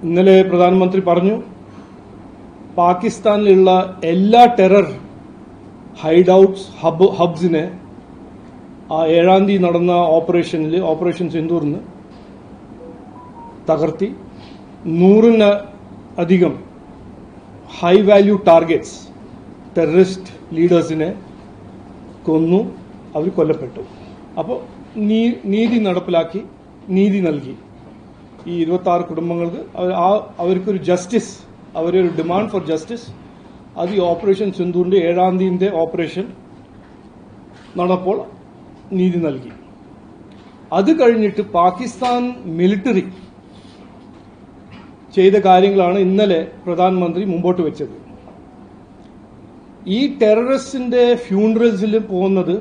ഇന്നലെ പ്രധാനമന്ത്രി പറഞ്ഞു, പാകിസ്ഥാനിലുള്ള എല്ലാ ടെറർ ഹൈഡ് ഔട്ട്സ് ഹബ്സിനെ ആ 7-ാം തീയതി നടന്ന ഓപ്പറേഷൻ സിന്ദൂറിന് തകർത്തി 100-അധികം ഹൈ വാല്യൂ ടാർഗറ്റ്സ് ടെററിസ്റ്റ് ലീഡേഴ്സിനെ കൊന്നു, അവർ കൊല്ലപ്പെട്ടു. അപ്പോൾ നീതി നടപ്പിലാക്കി, നീതി നൽകി ഈ 26 കുടുംബങ്ങൾക്ക്. അവർക്കൊരു ജസ്റ്റിസ്, അവരൊരു ഡിമാൻഡ് ഫോർ ജസ്റ്റിസ്, അത് ഈ ഓപ്പറേഷൻ സിന്ദൂറിന്റെ 7-ാം തീയതിന്റെ ഓപ്പറേഷൻ നടന്നപ്പോൾ നീതി നൽകി. അത് കഴിഞ്ഞിട്ട് പാകിസ്ഥാൻ മിലിറ്ററി ചെയ്ത കാര്യങ്ങളാണ് ഇന്നലെ പ്രധാനമന്ത്രി മുമ്പോട്ട് വെച്ചത്. ഈ ടെററിസ്റ്റിന്റെ ഫ്യൂണറൽസിൽ പോകുന്നത്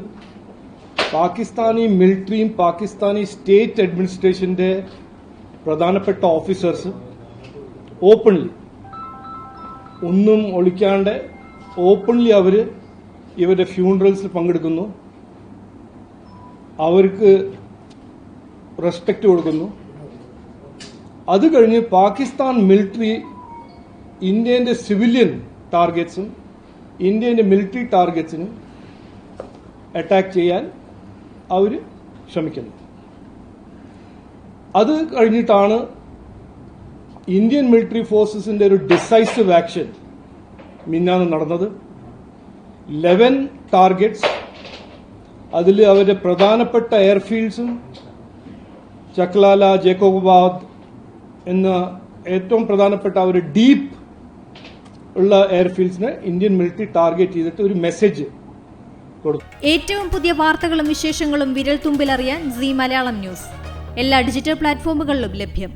പാകിസ്ഥാനി മിലിറ്ററിയും പാകിസ്ഥാനി സ്റ്റേറ്റ് അഡ്മിനിസ്ട്രേഷന്റെ പ്രധാനപ്പെട്ട ഓഫീസേഴ്സ് ഓപ്പൺലി, ഒന്നും ഒളിക്കാണ്ട് ഓപ്പൺലി ഇവരുടെ ഫ്യൂണറൽസിൽ പങ്കെടുക്കുന്നു, അവർക്ക് റെസ്പെക്ട് കൊടുക്കുന്നു. അത് കഴിഞ്ഞ് പാകിസ്ഥാൻ മിലിറ്ററി ഇന്ത്യന്റെ സിവിലിയൻ ടാർഗറ്റ്സും ഇന്ത്യന്റെ മിലിറ്ററി ടാർഗറ്റ്സിനും അറ്റാക്ക് ചെയ്യാൻ അവർ ശ്രമിക്കുന്നു. അത് കഴിഞ്ഞിട്ടാണ് ഇന്ത്യൻ മിലിറ്ററി ഫോഴ്സസിന്റെ ഒരു ഡിസൈസീവ് ആക്ഷൻ മിന്നാന്ന് നടന്നത്. 11 ടാർഗറ്റ്സ്, അതിൽ അവരുടെ പ്രധാനപ്പെട്ട എയർഫീൽഡ്സും ചക്ലാല, ജേക്കോബാദ് എന്ന ഏറ്റവും പ്രധാനപ്പെട്ട ഒരു ഡീപ്പ് ഉള്ള എയർഫീൽഡ്സിനെ ഇന്ത്യൻ മിലിറ്ററി ടാർഗറ്റ് ചെയ്തിട്ട് ഒരു മെസ്സേജ് കൊടുത്തു. ഏറ്റവും പുതിയ വാർത്തകളും വിശേഷങ്ങളും വിരൽ തുമ്പിലറിയാൻ സീ മലയാളം ന്യൂസ് എല്ലാ ഡിജിറ്റൽ പ്ലാറ്റ്ഫോമുകളിലും ലഭ്യം.